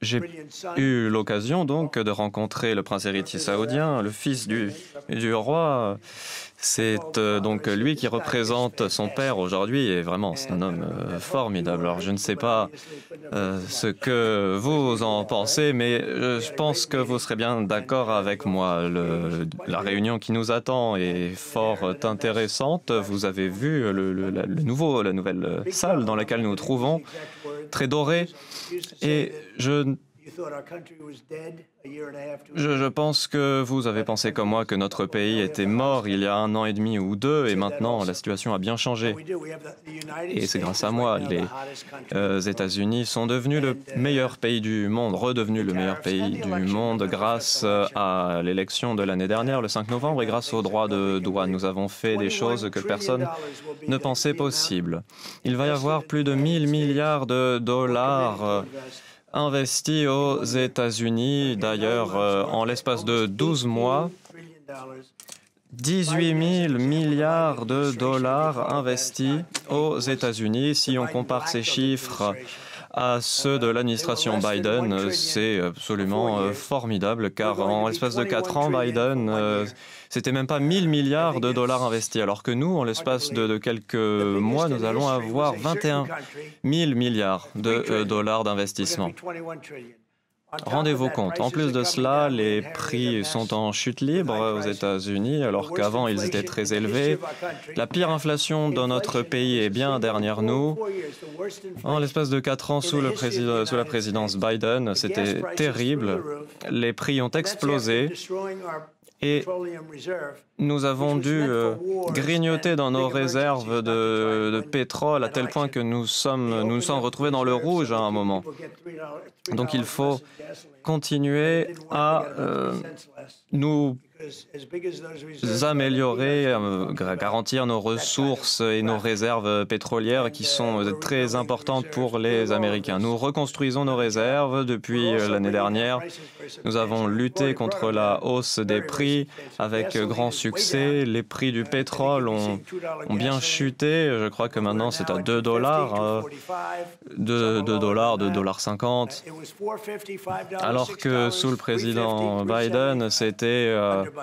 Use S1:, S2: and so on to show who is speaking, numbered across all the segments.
S1: J'ai eu l'occasion donc de rencontrer le prince héritier saoudien, le fils du roi. C'est donc lui qui représente son père aujourd'hui et vraiment c'est un homme formidable. Alors je ne sais pas ce que vous en pensez, mais je pense que vous serez bien d'accord avec moi. La réunion qui nous attend est fort intéressante. Vous avez vu la nouvelle salle dans laquelle nous nous trouvons, très dorée, et je pense que vous avez pensé comme moi que notre pays était mort il y a 1 an et demi ou 2, et maintenant la situation a bien changé. Et c'est grâce à moi. Les États-Unis sont devenus le meilleur pays du monde, redevenus le meilleur pays du monde grâce à l'élection de l'année dernière, le 5 novembre, et grâce aux droits de douane. Nous avons fait des choses que personne ne pensait possibles. Il va y avoir plus de 1000 milliards de dollars investis aux États-Unis. D'ailleurs, en l'espace de 12 mois, 18 000 milliards de dollars investis aux États-Unis. Si on compare ces chiffres à ceux de l'administration Biden, c'est absolument formidable, car en l'espace de 4 ans, Biden, c'était même pas 1000 milliards de dollars investis, alors que nous, en l'espace de quelques mois, nous allons avoir 21 000 milliards de dollars d'investissement. Rendez-vous compte, en plus de cela, les prix sont en chute libre aux États-Unis, alors qu'avant ils étaient très élevés. La pire inflation dans notre pays est bien derrière nous. En l'espace de 4 ans sous la présidence Biden, c'était terrible. Les prix ont explosé. Et nous avons dû grignoter dans nos réserves de pétrole à tel point que nous nous sommes retrouvés dans le rouge à un moment. Donc il faut continuer à nous améliorer, garantir nos ressources et nos réserves pétrolières qui sont très importantes pour les Américains. Nous reconstruisons nos réserves depuis l'année dernière. Nous avons lutté contre la hausse des prix avec grand succès. Les prix du pétrole ont bien chuté. Je crois que maintenant c'est à 2 dollars, 2 dollars, 2,50 $. Alors que sous le président Biden, c'était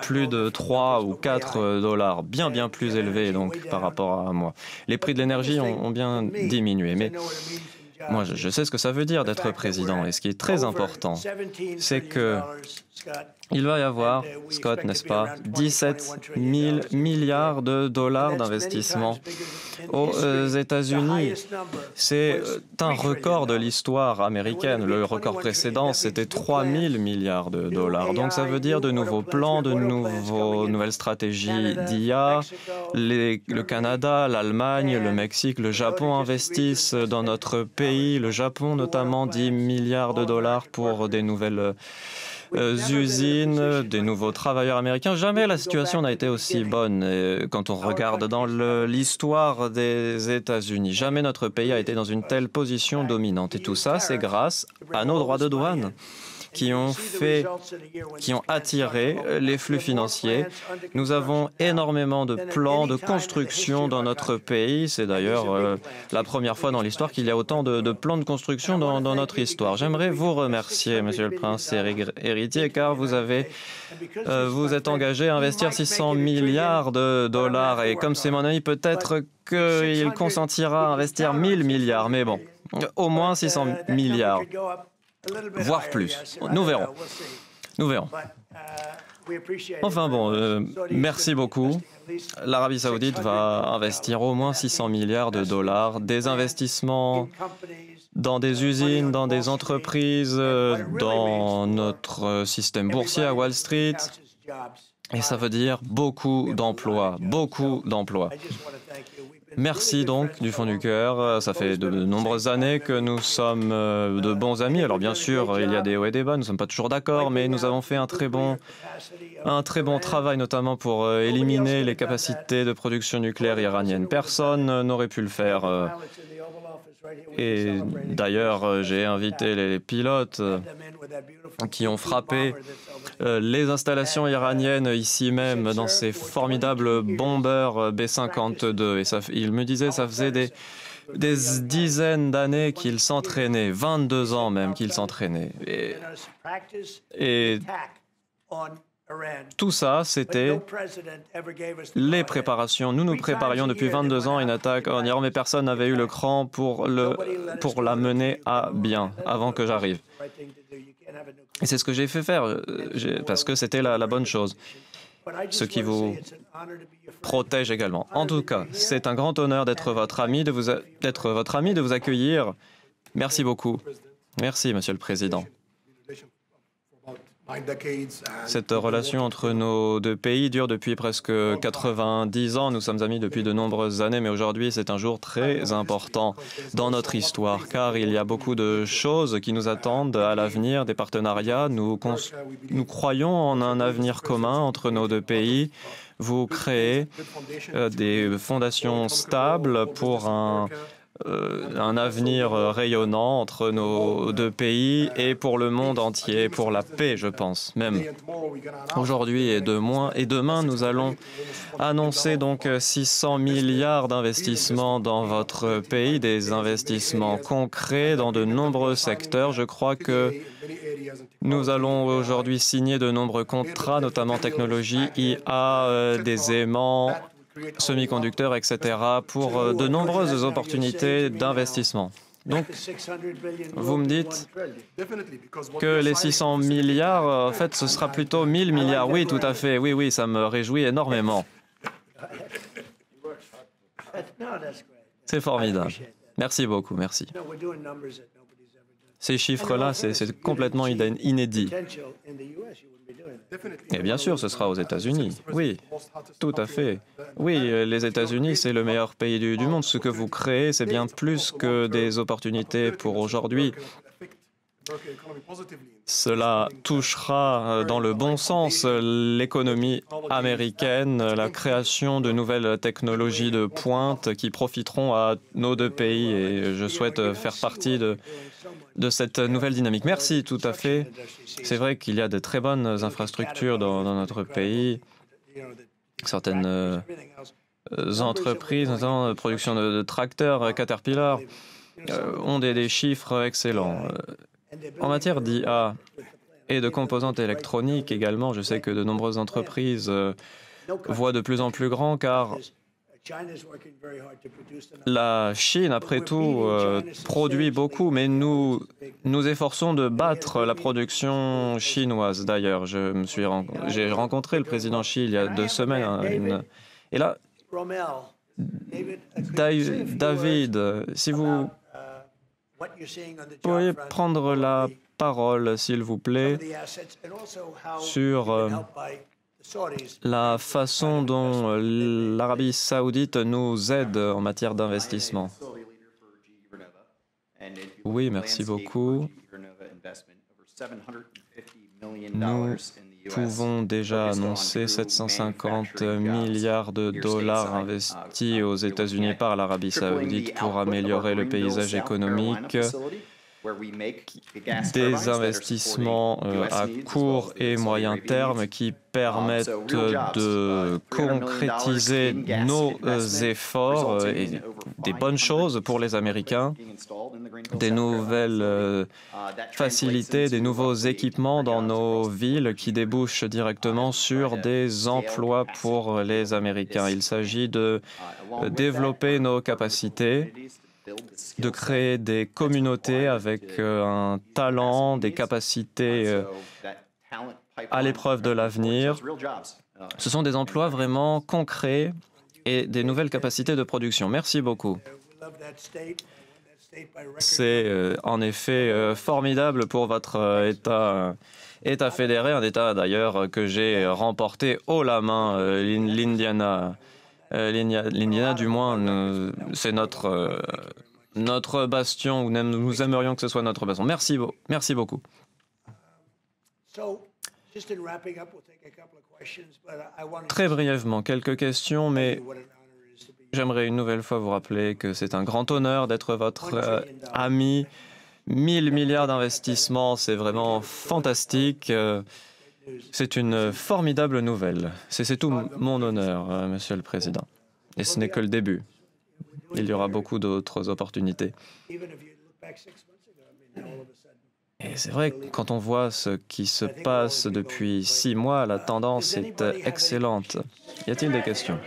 S1: plus de 3 ou 4 dollars, bien plus élevé donc par rapport à moi. Les prix de l'énergie ont bien diminué, mais moi je sais ce que ça veut dire d'être président, et ce qui est très important, c'est que il va y avoir, Scott, n'est-ce pas, 17 000 milliards de dollars d'investissement aux États-Unis. C'est un record de l'histoire américaine. Le record précédent, c'était 3 000 milliards de dollars. Donc ça veut dire de nouveaux plans, de nouvelles stratégies d'IA. Le Canada, l'Allemagne, le Mexique, le Japon investissent dans notre pays. Le Japon, notamment, 10 milliards de dollars pour des nouvelles usines, des nouveaux travailleurs américains. Jamais la situation n'a été aussi bonne quand on regarde dans l'histoire des États-Unis. Jamais notre pays a été dans une telle position dominante. Et tout ça, c'est grâce à nos droits de douane qui ont attiré les flux financiers. Nous avons énormément de plans de construction dans notre pays. C'est d'ailleurs la première fois dans l'histoire qu'il y a autant de plans de construction dans notre histoire. J'aimerais vous remercier, Monsieur le Prince héritier, car vous êtes engagé à investir 600 milliards de dollars. Et comme c'est mon ami, peut-être qu'il consentira à investir 1000 milliards. Mais bon, au moins 600 milliards. Voire plus. Nous verrons. Nous verrons. Enfin bon, merci beaucoup. L'Arabie Saoudite va investir au moins 600 milliards de dollars, des investissements dans des usines, dans des entreprises, dans notre système boursier à Wall Street. Et ça veut dire beaucoup d'emplois, beaucoup d'emplois. Merci donc du fond du cœur. Ça fait de nombreuses années que nous sommes de bons amis. Alors bien sûr, il y a des hauts et des bas, nous ne sommes pas toujours d'accord, mais nous avons fait un très bon travail, notamment pour éliminer les capacités de production nucléaire iranienne. Personne n'aurait pu le faire. Et d'ailleurs, j'ai invité les pilotes qui ont frappé les installations iraniennes ici même dans ces formidables bombers B-52. Et ils me disaient que ça faisait des dizaines d'années qu'il s'entraînait, 22 ans même qu'il s'entraînait. Et tout ça, c'était les préparations. Nous nous préparions depuis 22 ans à une attaque en Iran, mais personne n'avait eu le cran pour la mener à bien avant que j'arrive. Et c'est ce que j'ai fait faire, parce que c'était la bonne chose, ce qui vous protège également. En tout cas, c'est un grand honneur d'être votre ami, de vous accueillir. Merci beaucoup. Merci, Monsieur le Président. Cette relation entre nos deux pays dure depuis presque 90 ans. Nous sommes amis depuis de nombreuses années, mais aujourd'hui, c'est un jour très important dans notre histoire, car il y a beaucoup de choses qui nous attendent à l'avenir, des partenariats. Nous croyons en un avenir commun entre nos deux pays. Vous créez des fondations stables pour un avenir rayonnant entre nos deux pays et pour le monde entier, pour la paix, je pense, même. Aujourd'hui et demain, nous allons annoncer donc 600 milliards d'investissements dans votre pays, des investissements concrets dans de nombreux secteurs. Je crois que nous allons aujourd'hui signer de nombreux contrats, notamment technologie, IA, des aimants, semi-conducteurs, etc., pour de nombreuses opportunités d'investissement. Donc, vous me dites que les 600 milliards, en fait, ce sera plutôt 1000 milliards. Oui, tout à fait. Oui, ça me réjouit énormément. C'est formidable. Merci beaucoup, merci. Ces chiffres-là, c'est complètement inédit. Et bien sûr, ce sera aux États-Unis. Oui, tout à fait. Oui, les États-Unis, c'est le meilleur pays du monde. Ce que vous créez, c'est bien plus que des opportunités pour aujourd'hui. Cela touchera dans le bon sens l'économie américaine, la création de nouvelles technologies de pointe qui profiteront à nos deux pays et je souhaite faire partie de cette nouvelle dynamique. Merci, tout à fait. C'est vrai qu'il y a de très bonnes infrastructures dans notre pays. Certaines entreprises, notamment de production de tracteurs, Caterpillar, ont des chiffres excellents. En matière d'IA et de composantes électroniques également, je sais que de nombreuses entreprises voient de plus en plus grand car la Chine, après tout, produit beaucoup, mais nous efforçons de battre la production chinoise. D'ailleurs, j'ai rencontré le président Xi il y a 2 semaines. Et là, David, si vous pourriez prendre la parole, s'il vous plaît, sur la façon dont l'Arabie saoudite nous aide en matière d'investissement. Oui, merci beaucoup. Nous pouvons déjà annoncer 750 milliards de dollars investis aux États-Unis par l'Arabie saoudite pour améliorer le paysage économique. Des investissements à court et moyen terme qui permettent de concrétiser nos efforts et des bonnes choses pour les Américains, des nouvelles facilités, des nouveaux équipements dans nos villes qui débouchent directement sur des emplois pour les Américains. Il s'agit de développer nos capacités, de créer des communautés avec un talent, des capacités à l'épreuve de l'avenir. Ce sont des emplois vraiment concrets et des nouvelles capacités de production. Merci beaucoup. C'est en effet formidable pour votre État fédéré, un État d'ailleurs que j'ai remporté haut la main, l'Indiana. L'Indiana, du moins, c'est notre bastion, ou nous aimerions que ce soit notre bastion. Merci beaucoup. Très brièvement, quelques questions, mais j'aimerais une nouvelle fois vous rappeler que c'est un grand honneur d'être votre ami. 1000 milliards d'investissements, c'est vraiment fantastique. C'est une formidable nouvelle. C'est tout mon honneur, Monsieur le Président. Et ce n'est que le début. il y aura beaucoup d'autres opportunités. Et c'est vrai, quand on voit ce qui se passe depuis 6 mois, la tendance est excellente. Y a-t-il des questions?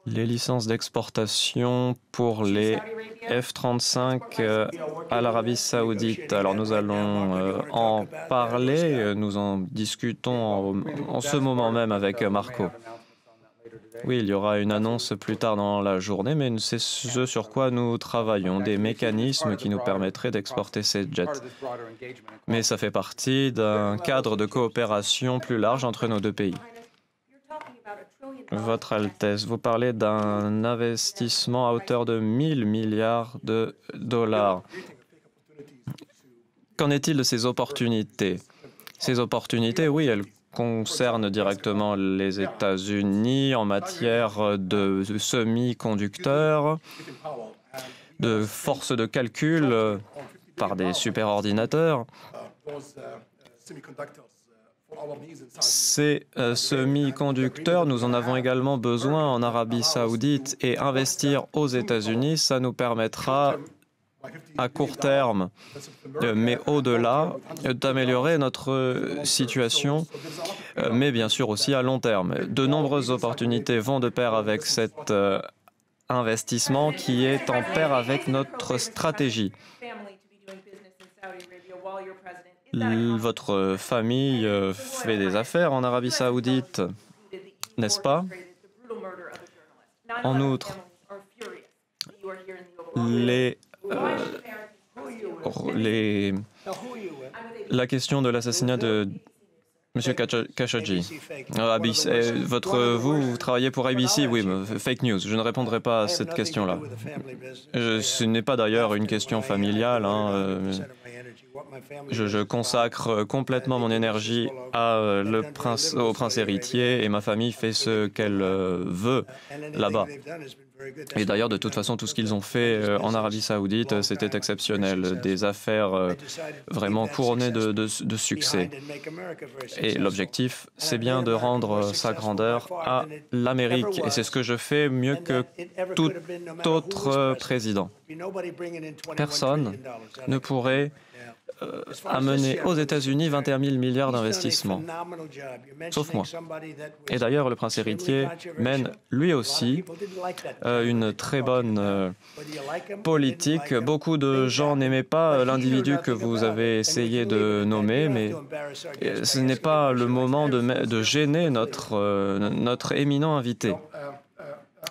S1: Les licences d'exportation pour les F-35 à l'Arabie Saoudite. Alors nous allons en parler, nous en discutons en ce moment même avec Marco. Oui, il y aura une annonce plus tard dans la journée, mais c'est ce sur quoi nous travaillons, des mécanismes qui nous permettraient d'exporter ces jets. Mais ça fait partie d'un cadre de coopération plus large entre nos deux pays. Votre Altesse, vous parlez d'un investissement à hauteur de 1000 milliards de dollars. Qu'en est-il de ces opportunités? Ces opportunités, oui, elles concernent directement les États-Unis en matière de semi-conducteurs, de forces de calcul par des superordinateurs. Ces semi-conducteurs, nous en avons également besoin en Arabie Saoudite, et investir aux États-Unis, ça nous permettra à court terme, mais au-delà, d'améliorer notre situation, mais bien sûr aussi à long terme. De nombreuses opportunités vont de pair avec cet investissement qui est en pair avec notre stratégie. Votre famille fait des affaires en Arabie Saoudite, n'est-ce pas? En outre, la question de l'assassinat de M. Khashoggi. Vous travaillez pour ABC? Oui, fake news. Je ne répondrai pas à cette question-là. Ce n'est pas d'ailleurs une question familiale. Je consacre complètement mon énergie au prince héritier, et ma famille fait ce qu'elle veut là-bas. Et d'ailleurs, de toute façon, tout ce qu'ils ont fait en Arabie Saoudite, c'était exceptionnel. Des affaires vraiment couronnées de succès. Et l'objectif, c'est bien de rendre sa grandeur à l'Amérique. Et c'est ce que je fais mieux que tout autre président. Personne ne pourrait amener aux États-Unis 21 000 milliards d'investissements, sauf moi. Et d'ailleurs, le prince héritier mène lui aussi une très bonne politique. Beaucoup de gens n'aimaient pas l'individu que vous avez essayé de nommer, mais ce n'est pas le moment de gêner notre éminent invité,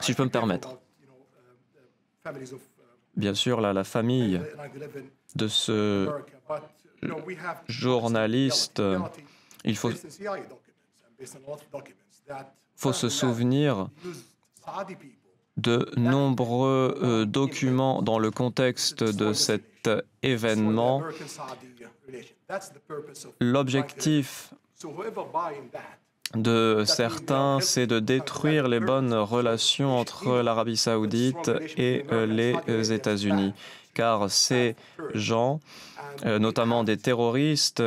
S1: si je peux me permettre. Bien sûr, la famille de ce journaliste, il faut se souvenir de nombreux documents dans le contexte de cet événement. L'objectif de certains, c'est de détruire les bonnes relations entre l'Arabie Saoudite et les États-Unis, car ces gens, notamment des terroristes,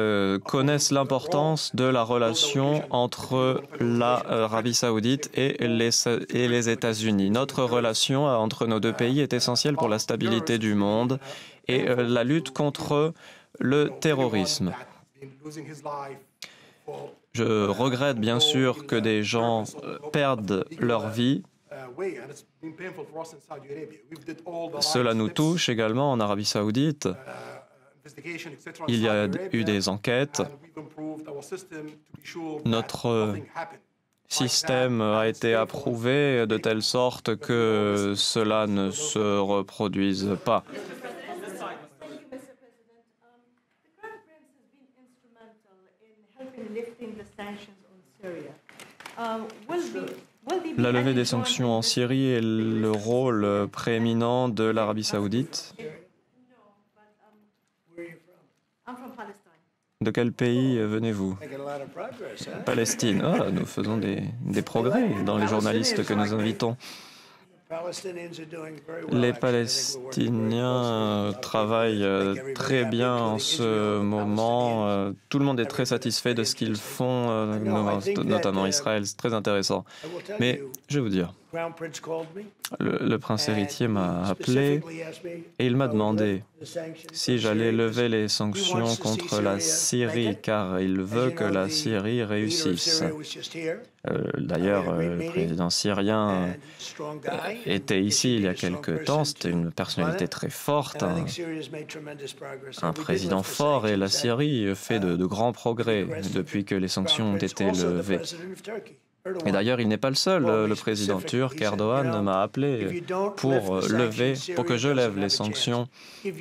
S1: connaissent l'importance de la relation entre l'Arabie Saoudite et les États-Unis. Notre relation entre nos deux pays est essentielle pour la stabilité du monde et la lutte contre le terrorisme. Je regrette bien sûr que des gens perdent leur vie. Cela nous touche également en Arabie Saoudite. Il y a eu des enquêtes. Notre système a été approuvé de telle sorte que cela ne se reproduise pas. La levée des sanctions en Syrie est le rôle prééminent de l'Arabie Saoudite. De quel pays venez-vous? Palestine. Ah, nous faisons des progrès dans les journalistes que nous invitons. Les Palestiniens travaillent très bien en ce moment. Tout le monde est très satisfait de ce qu'ils font, notamment Israël. C'est très intéressant. Mais je vais vous dire, le prince héritier m'a appelé et il m'a demandé si j'allais lever les sanctions contre la Syrie, car il veut que la Syrie réussisse. D'ailleurs, le président syrien était ici il y a quelque temps. C'était une personnalité très forte, un président fort, et la Syrie fait de grands progrès depuis que les sanctions ont été levées. Et d'ailleurs, il n'est pas le seul. Le président turc, Erdogan, m'a appelé pour que je lève les sanctions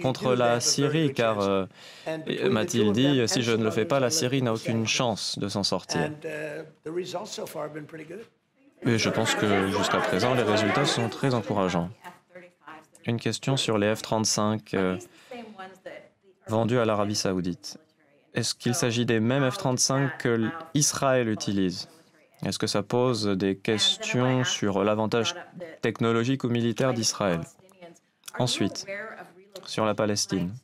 S1: contre la Syrie, car, m'a-t-il dit, si je ne le fais pas, la Syrie n'a aucune chance de s'en sortir. Et je pense que jusqu'à présent, les résultats sont très encourageants. Une question sur les F-35 vendus à l'Arabie saoudite. Est-ce qu'il s'agit des mêmes F-35 que Israël utilise ? Est-ce que ça pose des questions sur l'avantage technologique ou militaire d'Israël? Ensuite, sur la Palestine.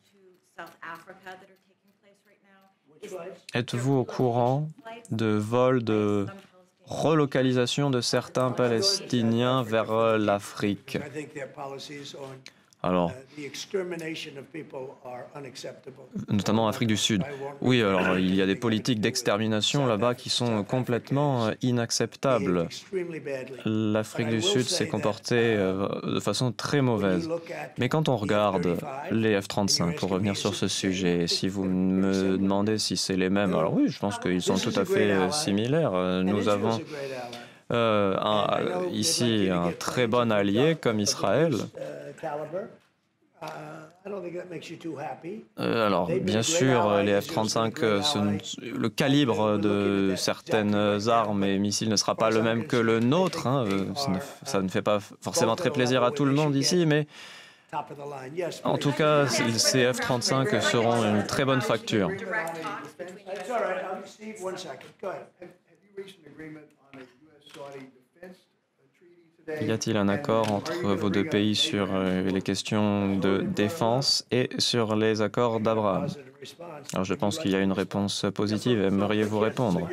S1: Êtes-vous au courant de vols de relocalisation de certains Palestiniens vers l'Afrique? Alors, notamment en Afrique du Sud. Oui, alors il y a des politiques d'extermination là-bas qui sont complètement inacceptables. L'Afrique du Sud s'est comportée de façon très mauvaise. Mais quand on regarde les F-35, pour revenir sur ce sujet, si vous me demandez si c'est les mêmes, alors oui, je pense qu'ils sont tout à fait similaires. Nous avons ici un très bon allié comme Israël. Alors, bien sûr, les F-35, le calibre de certaines armes et missiles ne sera pas le même que le nôtre. Ça ne fait pas forcément très plaisir à tout le monde ici, mais en tout cas, ces F-35 seront une très bonne facture. Y a-t-il un accord entre vos deux pays sur les questions de défense et sur les accords d'Abraham? Alors, je pense qu'il y a une réponse positive. Aimeriez-vous répondre?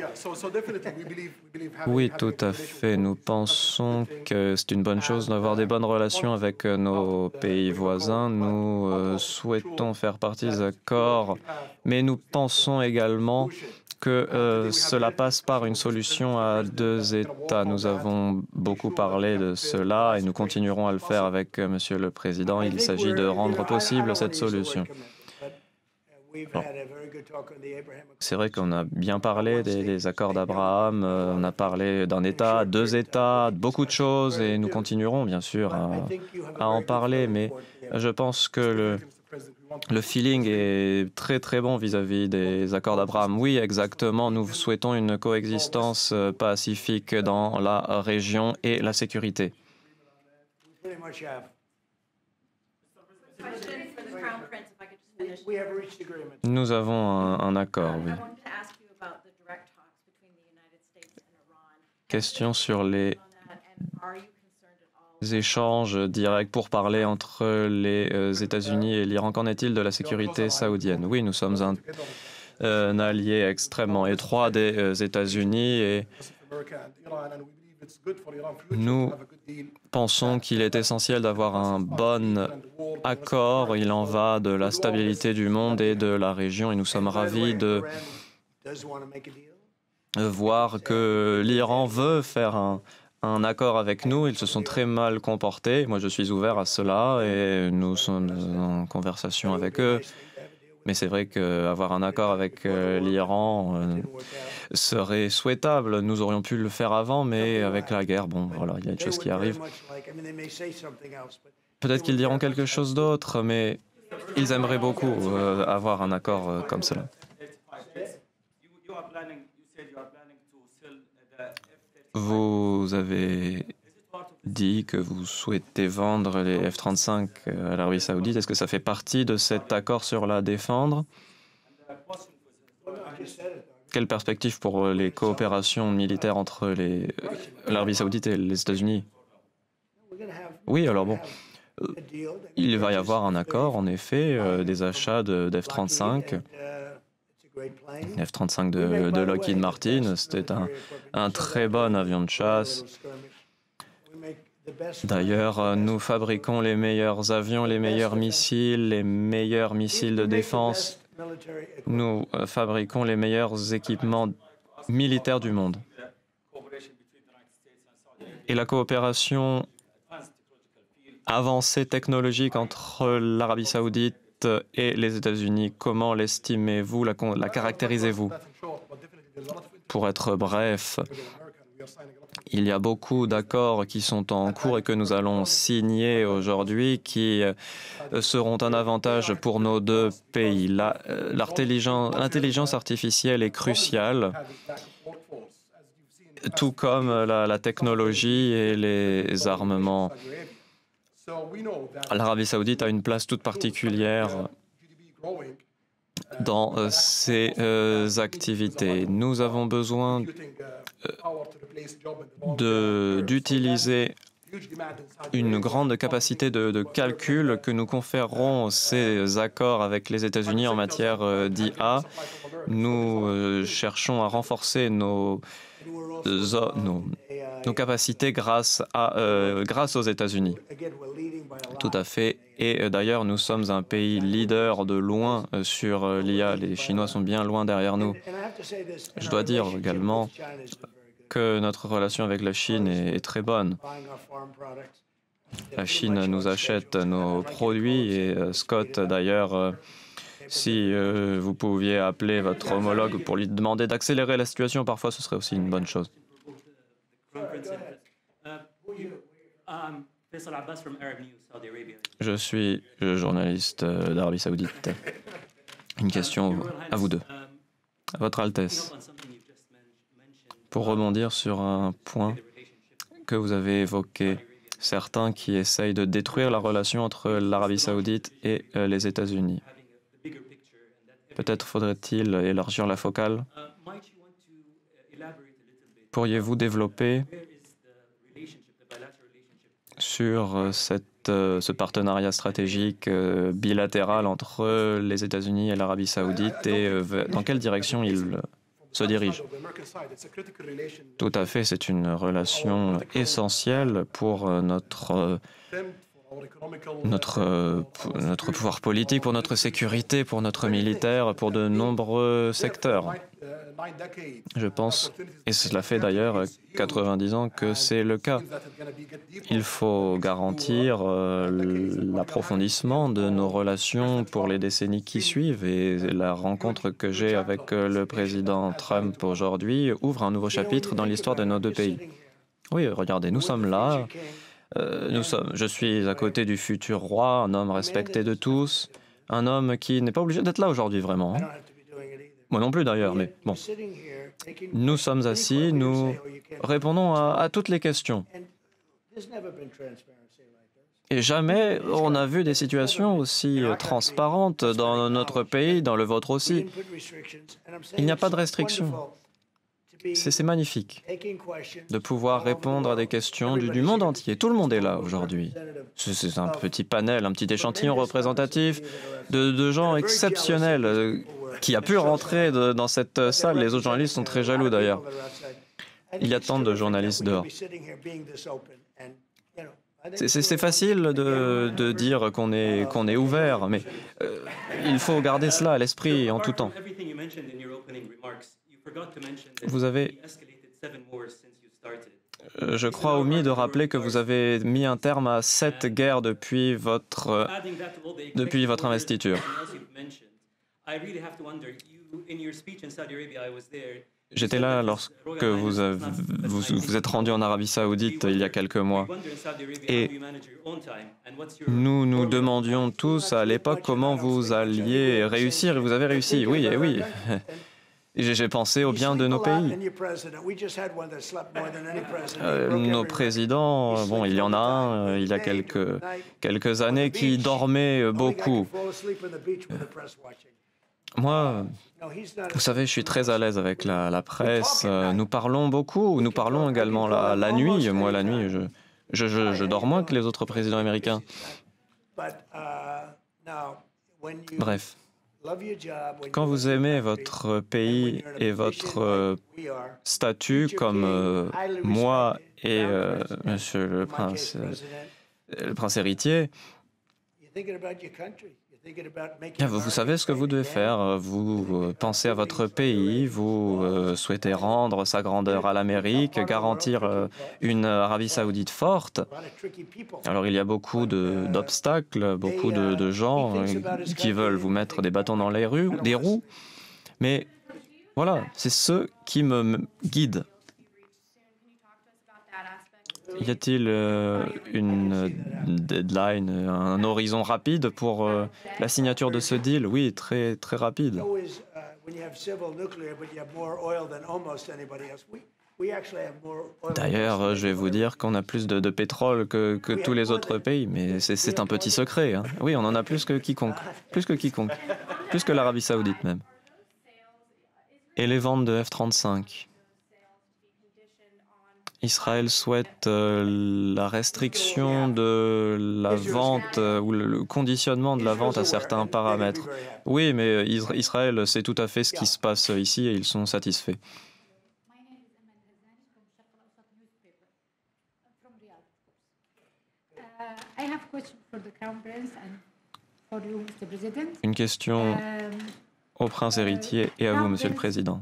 S1: Oui, tout à fait. Nous pensons que c'est une bonne chose d'avoir des bonnes relations avec nos pays voisins. Nous souhaitons faire partie des accords, mais nous pensons également que cela passe par une solution à deux États. Nous avons beaucoup parlé de cela et nous continuerons à le faire avec Monsieur le Président. Il s'agit de rendre possible cette solution. C'est vrai qu'on a bien parlé des accords d'Abraham, on a parlé d'un État, deux États, beaucoup de choses, et nous continuerons bien sûr à en parler, mais je pense que le feeling est très très bon vis-à-vis des accords d'Abraham. Oui, exactement, nous souhaitons une coexistence pacifique dans la région et la sécurité. Nous avons un accord, oui. Question sur les échanges directs pour parler entre les États-Unis et l'Iran. Qu'en est-il de la sécurité saoudienne? Oui, nous sommes un allié extrêmement étroit des États-Unis et nous pensons qu'il est essentiel d'avoir un bon accord. Il en va de la stabilité du monde et de la région et nous sommes ravis de voir que l'Iran veut faire un accord avec nous. Ils se sont très mal comportés. Moi, je suis ouvert à cela et nous sommes en conversation avec eux. Mais c'est vrai qu'avoir un accord avec l'Iran serait souhaitable. Nous aurions pu le faire avant, mais avec la guerre, bon, voilà, il y a des choses qui arrivent. Peut-être qu'ils diront quelque chose d'autre, mais ils aimeraient beaucoup avoir un accord comme cela. Vous avez dit que vous souhaitez vendre les F-35 à l'Arabie saoudite. Est-ce que ça fait partie de cet accord sur la défendre? Quelle perspective pour les coopérations militaires entre l'Arabie saoudite et les États-Unis? Oui, alors bon, il va y avoir un accord, en effet, des achats d'F-35. F-35 de Lockheed Martin, c'était un très bon avion de chasse. D'ailleurs, nous fabriquons les meilleurs avions, les meilleurs missiles de défense. Nous fabriquons les meilleurs équipements militaires du monde. Et la coopération avancée technologique entre l'Arabie Saoudite et les États-Unis, comment l'estimez-vous, la caractérisez-vous? Pour être bref, il y a beaucoup d'accords qui sont en cours et que nous allons signer aujourd'hui qui seront un avantage pour nos deux pays. L'intelligence artificielle est cruciale, tout comme la technologie et les armements. L'Arabie Saoudite a une place toute particulière dans ces activités. Nous avons besoin d'utiliser une grande capacité de calcul que nous conférerons ces accords avec les États-Unis en matière d'IA. Nous cherchons à renforcer nos capacités grâce aux États-Unis. Tout à fait. Et d'ailleurs, nous sommes un pays leader de loin sur l'IA. Les Chinois sont bien loin derrière nous. Je dois dire également que notre relation avec la Chine est très bonne. La Chine nous achète nos produits et Scott, d'ailleurs, si vous pouviez appeler votre homologue pour lui demander d'accélérer la situation, parfois ce serait aussi une bonne chose. Je suis journaliste d'Arabie Saoudite. Une question à vous deux. Votre Altesse, pour rebondir sur un point que vous avez évoqué, certains qui essayent de détruire la relation entre l'Arabie Saoudite et les États-Unis. Peut-être faudrait-il élargir la focale. Pourriez-vous développer sur ce partenariat stratégique bilatéral entre les États-Unis et l'Arabie Saoudite et dans quelle direction il se dirige? Tout à fait, c'est une relation essentielle pour notre pouvoir politique, pour notre sécurité, pour notre militaire, pour de nombreux secteurs. Je pense, et cela fait d'ailleurs 90 ans que c'est le cas. Il faut garantir l'approfondissement de nos relations pour les décennies qui suivent et la rencontre que j'ai avec le président Trump aujourd'hui ouvre un nouveau chapitre dans l'histoire de nos deux pays. Oui, regardez, nous sommes là. Je suis à côté du futur roi, un homme respecté de tous, un homme qui n'est pas obligé d'être là aujourd'hui vraiment. Hein. Moi non plus d'ailleurs, mais bon. Nous sommes assis, nous répondons à toutes les questions. Et jamais on n'a vu des situations aussi transparentes dans notre pays, dans le vôtre aussi. Il n'y a pas de restrictions. C'est magnifique de pouvoir répondre à des questions du monde entier. Tout le monde est là aujourd'hui. C'est un petit panel, un petit échantillon représentatif de gens exceptionnels qui a pu rentrer dans cette salle. Les autres journalistes sont très jaloux d'ailleurs. Il y a tant de journalistes dehors. C'est facile de dire qu'on est ouvert, mais il faut garder cela à l'esprit en tout temps. Vous avez, je crois, omis de rappeler que vous avez mis un terme à 7 guerres depuis votre investiture. J'étais là lorsque vous êtes rendu en Arabie Saoudite il y a quelques mois. Et nous nous demandions tous à l'époque comment vous alliez réussir, et vous avez réussi, oui, et oui. J'ai pensé au bien de nos pays. Nos présidents, bon, il y en a un, il y a quelques années, qui dormait beaucoup. Moi, vous savez, je suis très à l'aise avec la presse. Nous parlons beaucoup, nous parlons également la nuit. Moi, la nuit, Je dors moins que les autres présidents américains. Bref, quand vous aimez votre pays et votre statut, comme moi et Monsieur le prince héritier, vous savez ce que vous devez faire. Vous pensez à votre pays, vous souhaitez rendre sa grandeur à l'Amérique, garantir une Arabie saoudite forte. Alors il y a beaucoup d'obstacles, beaucoup de gens qui veulent vous mettre des bâtons dans les roues, mais voilà, c'est ce qui me guide. Y a-t-il une deadline, un horizon rapide pour la signature de ce deal? Oui, très, très rapide. D'ailleurs, je vais vous dire qu'on a plus de pétrole que tous les autres pays, mais c'est un petit secret, hein. Oui, on en a plus que quiconque, plus que l'Arabie saoudite même. Et les ventes de F-35? Israël souhaite la restriction de la vente ou le conditionnement de la vente à certains paramètres. Oui, mais Israël sait tout à fait ce qui se passe ici et ils sont satisfaits. Une question au prince héritier et à vous, Monsieur le Président.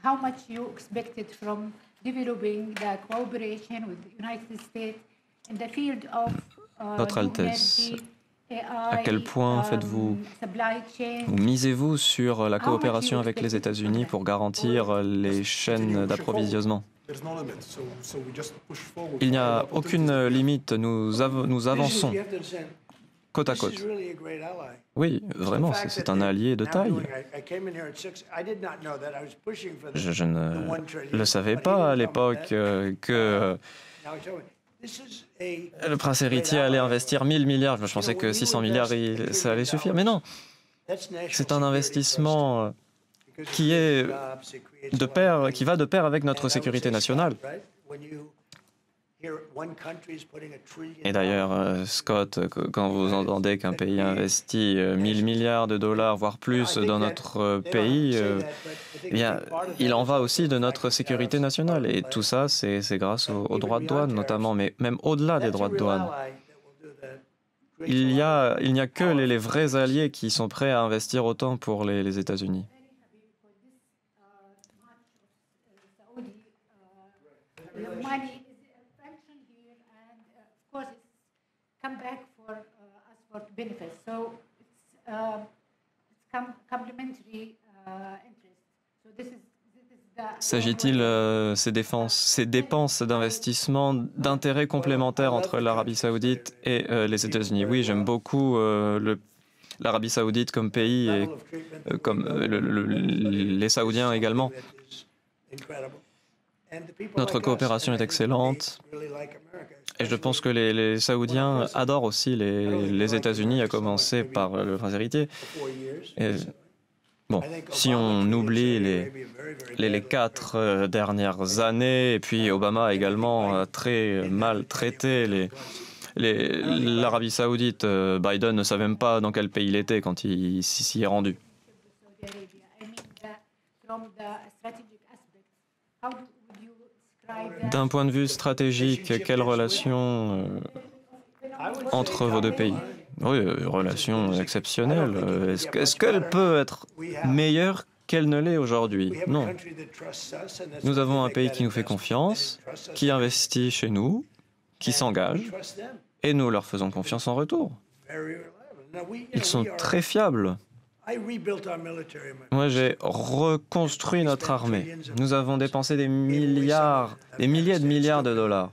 S2: How much you expected from developing the cooperation with the United States in the field of
S1: Votre Altesse, à quel point misez-vous sur la coopération avec les États-Unis pour garantir les chaînes d'approvisionnement? Il n'y a aucune limite, nous avançons côte à côte. Oui, vraiment, c'est un allié de taille. Je ne le savais pas à l'époque que le prince héritier allait investir 1000 milliards. Je pensais que 600 milliards, ça allait suffire. Mais non, c'est un investissement qui va de pair avec notre sécurité nationale. Et d'ailleurs, Scott, quand vous entendez qu'un pays investit 1000 milliards de dollars, voire plus, dans notre pays, eh bien, il en va aussi de notre sécurité nationale. Et tout ça, c'est grâce aux droits de douane, notamment, mais même au-delà des droits de douane. Il n'y a que les vrais alliés qui sont prêts à investir autant pour les États-Unis. S'agit-il ces dépenses d'investissement d'intérêts complémentaires entre l'Arabie saoudite et les États-Unis? Oui, j'aime beaucoup l'Arabie saoudite comme pays et comme les Saoudiens également. Notre coopération est excellente et je pense que les Saoudiens adorent aussi les États-Unis, à commencer par le prince héritier. Et, bon, si on oublie les 4 dernières années, et puis Obama a également très mal traité l'Arabie saoudite, Biden ne savait même pas dans quel pays il était quand il s'y est rendu. D'un point de vue stratégique, quelle relation entre vos deux pays? Oui, relation exceptionnelle. Est-ce qu'elle peut être meilleure qu'elle ne l'est aujourd'hui? Non. Nous avons un pays qui nous fait confiance, qui investit chez nous, qui s'engage, et nous leur faisons confiance en retour. Ils sont très fiables. Moi, j'ai reconstruit notre armée. Nous avons dépensé des milliers de milliards de dollars.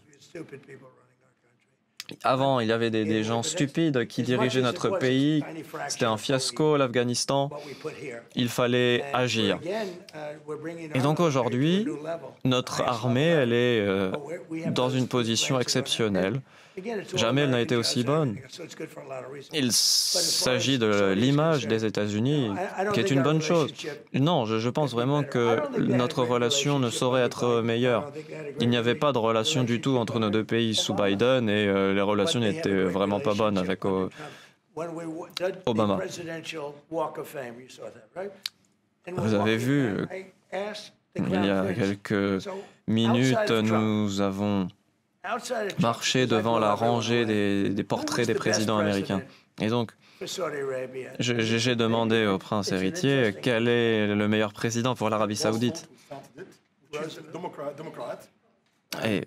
S1: Avant, il y avait des gens stupides qui dirigeaient notre pays. C'était un fiasco, l'Afghanistan. Il fallait agir. Et donc aujourd'hui, notre armée, elle est dans une position exceptionnelle. Jamais elle n'a été aussi bonne. Il s'agit de l'image des États-Unis, qui est une bonne chose. Non, je pense vraiment que notre relation ne saurait être meilleure. Il n'y avait pas de relation du tout entre nos deux pays sous Biden et les relations n'étaient vraiment pas bonnes avec Obama. Vous avez vu, il y a quelques minutes, nous avons marché devant la rangée des portraits des présidents américains. Et donc, j'ai demandé au prince héritier quel est le meilleur président pour l'Arabie Saoudite. Et,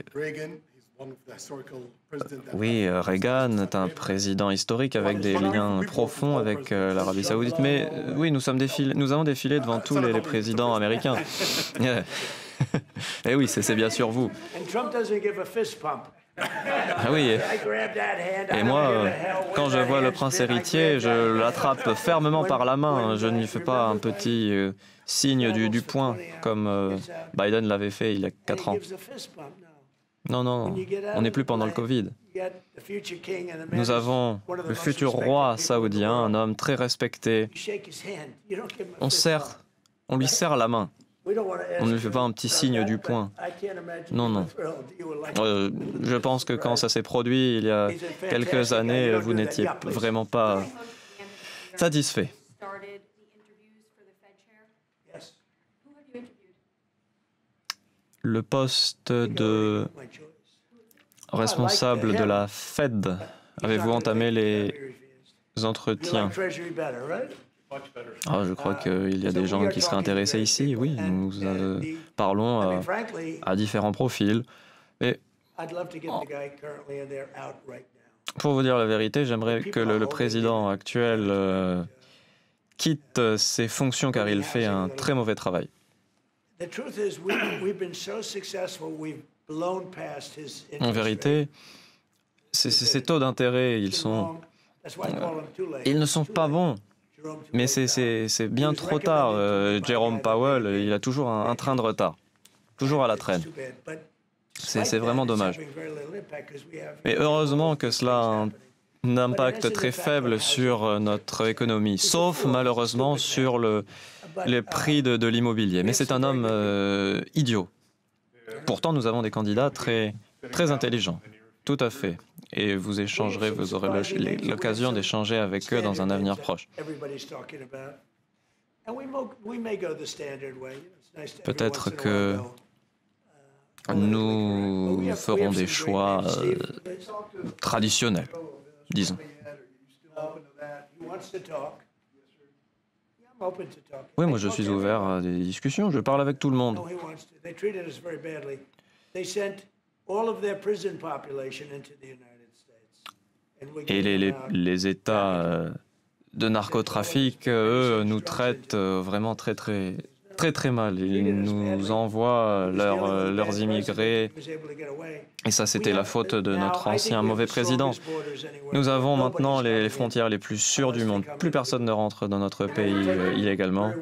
S1: oui, Reagan est un président historique avec des liens profonds avec l'Arabie Saoudite. Mais oui, nous avons défilé devant tous les présidents américains. Et oui, c'est bien sûr vous. Ah oui, et moi, quand je vois le prince héritier, je l'attrape fermement par la main. Je ne lui fais pas un petit signe du poing, comme Biden l'avait fait il y a 4 ans. Non, non, on n'est plus pendant le Covid. Nous avons le futur roi saoudien, un homme très respecté. On lui serre la main. On ne lui fait pas un petit signe du poing. Non, non. Je pense que quand ça s'est produit il y a quelques années, vous n'étiez vraiment pas satisfait. Le poste de responsable de la Fed, avez-vous entamé les entretiens? Je crois qu'il y a des gens qui seraient intéressés ici. Oui, nous parlons à différents profils. Et pour vous dire la vérité, j'aimerais que le président actuel quitte ses fonctions car il fait un très mauvais travail. En vérité, ces taux d'intérêt, ils ne sont pas bons. Mais c'est bien trop tard. Jerome Powell, il a toujours un train de retard. Toujours à la traîne. C'est vraiment dommage. Mais heureusement que cela a un impact très faible sur notre économie, sauf malheureusement sur les prix de l'immobilier. Mais c'est un homme idiot. Pourtant, nous avons des candidats très intelligents. Tout à fait. Et vous aurez l'occasion d'échanger avec eux dans un avenir proche. Peut-être que nous ferons des choix traditionnels, disons. Oui, moi je suis ouvert à des discussions, je parle avec tout le monde. Et les États de narcotrafic, eux, nous traitent vraiment très mal. Ils nous envoient leurs immigrés. Et ça, c'était la faute de notre ancien mauvais président. Nous avons maintenant les frontières les plus sûres du monde. Plus personne ne rentre dans notre pays illégalement.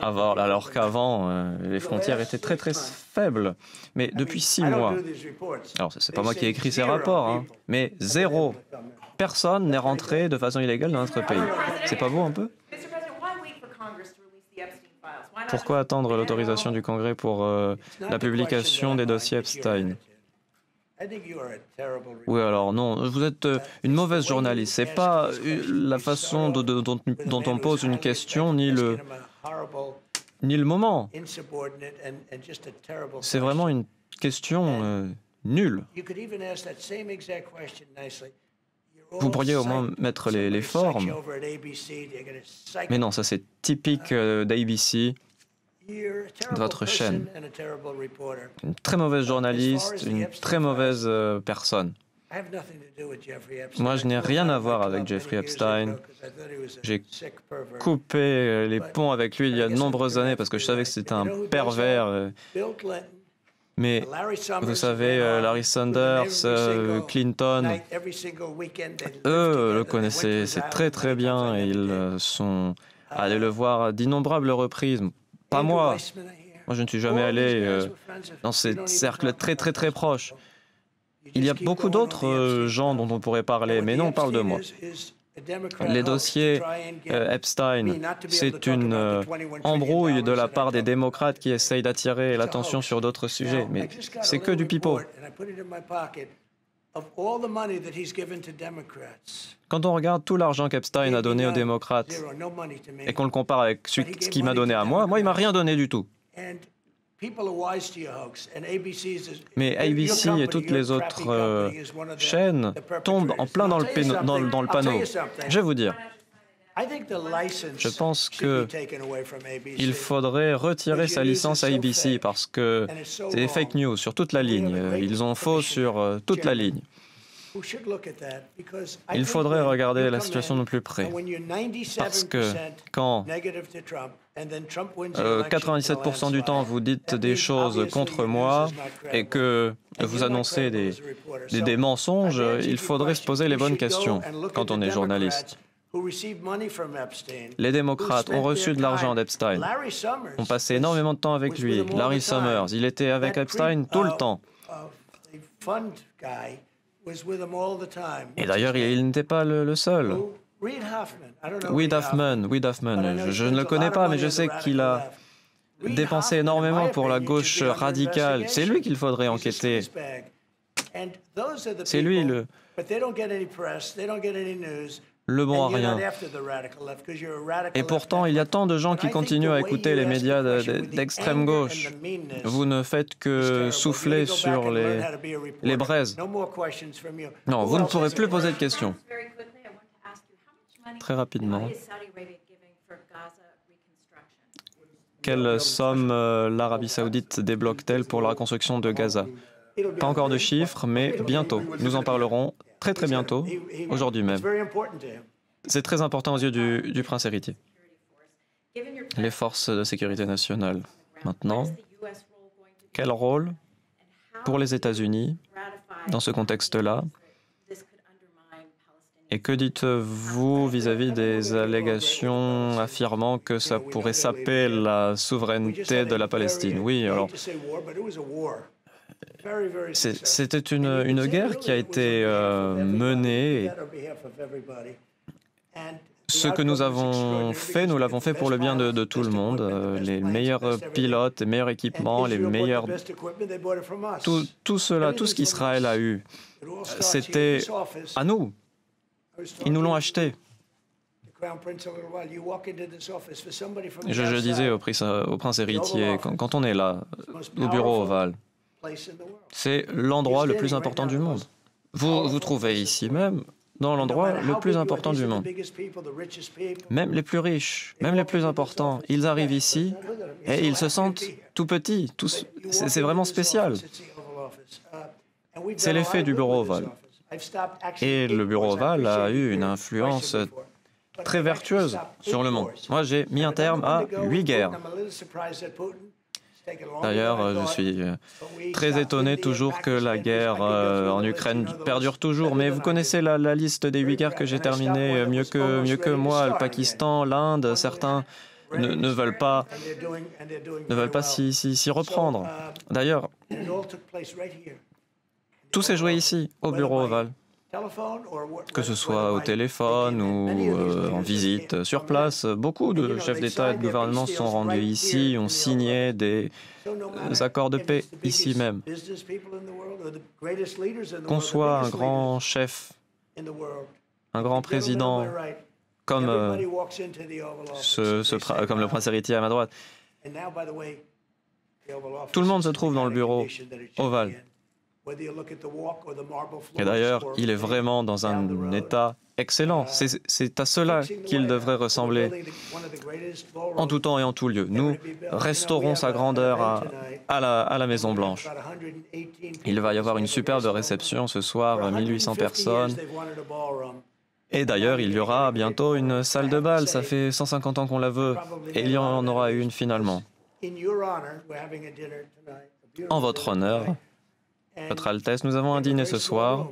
S1: Alors qu'avant, les frontières étaient très faibles. Mais depuis 6 mois, alors c'est pas moi qui ai écrit ces rapports, hein, mais 0. Personne n'est rentré de façon illégale dans notre pays. C'est pas beau un peu? Pourquoi attendre l'autorisation du Congrès pour la publication des dossiers Epstein? Oui, alors non, vous êtes une mauvaise journaliste. C'est pas la façon dont on pose une question, ni le moment. C'est vraiment une question nulle. Vous pourriez au moins mettre les formes. Mais non, ça c'est typique d'ABC, de votre chaîne. Une très mauvaise journaliste, une très mauvaise personne. Moi, je n'ai rien à voir avec Jeffrey Epstein. J'ai coupé les ponts avec lui il y a de nombreuses années parce que je savais que c'était un pervers. Mais vous savez, Larry Sanders, Clinton, eux le connaissaient très très bien et ils sont allés le voir à d'innombrables reprises. Pas moi. Moi, je ne suis jamais allé dans ces cercles très très très proches. Il y a beaucoup d'autres gens dont on pourrait parler, mais non, on parle de moi. Les dossiers Epstein, c'est une embrouille de la part des démocrates qui essayent d'attirer l'attention sur d'autres sujets, mais c'est que du pipeau. Quand on regarde tout l'argent qu'Epstein a donné aux démocrates et qu'on le compare avec ce qu'il m'a donné à moi, il m'a rien donné du tout. Mais ABC et toutes les autres chaînes tombent en plein dans le panneau. Je vais vous dire, je pense qu'il faudrait retirer sa licence à ABC parce que c'est des fake news sur toute la ligne. Ils ont faux sur toute la ligne. Il faudrait regarder la situation de plus près. Parce que quand 97% du temps vous dites des choses contre moi et que vous annoncez des mensonges, il faudrait se poser les bonnes questions quand on est journaliste. Les démocrates ont reçu de l'argent d'Epstein, ont passé énormément de temps avec lui. Larry Summers, il était avec Epstein tout le temps. Et d'ailleurs, il n'était pas le seul. Reid Hoffman, je ne le connais pas, mais je sais qu'il a dépensé énormément pour la gauche radicale. C'est lui qu'il faudrait enquêter. C'est lui le bon à rien. Et pourtant, il y a tant de gens qui continuent à écouter les médias d'extrême gauche. Vous ne faites que souffler sur les braises. Non, vous ne pourrez plus poser de questions. Très rapidement. Quelle somme l'Arabie Saoudite débloque-t-elle pour la reconstruction de Gaza? Pas encore de chiffres, mais bientôt. Nous en parlerons très très bientôt, aujourd'hui même. C'est très important aux yeux du prince héritier. Les forces de sécurité nationale. Maintenant, quel rôle pour les États-Unis dans ce contexte-là? Et que dites-vous vis-à-vis des allégations affirmant que ça pourrait saper la souveraineté de la Palestine? Oui, alors, c'était une guerre qui a été menée. Ce que nous avons fait, nous l'avons fait pour le bien de tout le monde. Les meilleurs pilotes, les meilleurs équipements, les meilleurs... Tout cela, tout ce qu'Israël a eu, c'était à nous. Ils nous l'ont acheté. Je disais au prince héritier, quand on est là, au bureau ovale, c'est l'endroit le plus important du monde. Vous vous trouvez ici même, dans l'endroit le plus important du monde. Même les plus riches, même les plus importants, ils arrivent ici et ils se sentent tout petits. C'est vraiment spécial. C'est l'effet du bureau ovale. Et le bureau ovale a eu une influence très vertueuse sur le monde. Moi, j'ai mis un terme à 8 guerres. D'ailleurs, je suis très étonné toujours que la guerre en Ukraine perdure toujours. Mais vous connaissez la liste des 8 guerres que j'ai terminées mieux que moi. Le Pakistan, l'Inde, certains ne veulent pas s'y reprendre. D'ailleurs, tout s'est joué ici, au bureau ovale. Que ce soit au téléphone ou en visite sur place, beaucoup de chefs d'État et de gouvernement se sont rendus ici, ont signé des accords de paix ici même. Qu'on soit un grand chef, un grand président, comme le prince héritier à ma droite, tout le monde se trouve dans le bureau ovale. Et d'ailleurs, il est vraiment dans un état excellent. C'est à cela qu'il devrait ressembler en tout temps et en tout lieu. Nous restaurons sa grandeur à la Maison-Blanche. Il va y avoir une superbe réception ce soir, 1800 personnes. Et d'ailleurs, il y aura bientôt une salle de bal. Ça fait 150 ans qu'on la veut. Et il y en aura une finalement. en votre honneur, Votre Altesse, nous avons un dîner ce soir,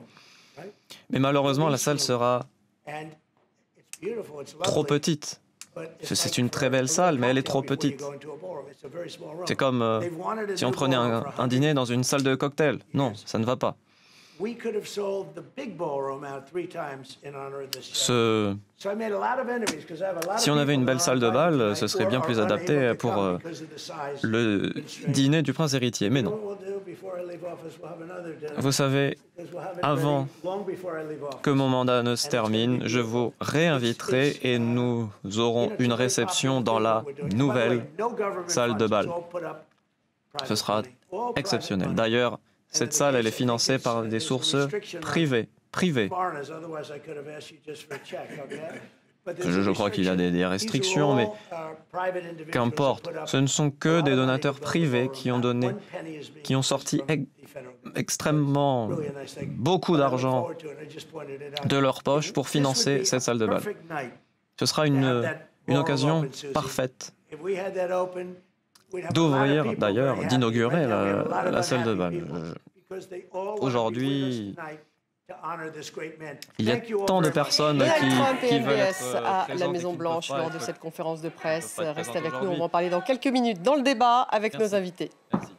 S1: mais malheureusement la salle sera trop petite. C'est une très belle salle, mais elle est trop petite. C'est comme si on prenait un dîner dans une salle de cocktail. Non, ça ne va pas. Si on avait une belle salle de bal, ce serait bien plus adapté pour le dîner du prince héritier, mais non. Vous savez, avant que mon mandat ne se termine, je vous réinviterai et nous aurons une réception dans la nouvelle salle de bal. Ce sera exceptionnel. D'ailleurs, cette salle, elle est financée par des sources privées. Je crois qu'il y a des restrictions, mais qu'importe. Ce ne sont que des donateurs privés qui ont sorti extrêmement beaucoup d'argent de leur poche pour financer cette salle de bal. Ce sera une occasion parfaite d'ouvrir, d'ailleurs, d'inaugurer la salle de bal. Aujourd'hui, il y a tant de personnes qui veulent être
S3: à la Maison-Blanche lors de cette conférence de presse. Restez avec nous, on va en parler dans quelques minutes dans le débat avec nos invités.
S1: Merci.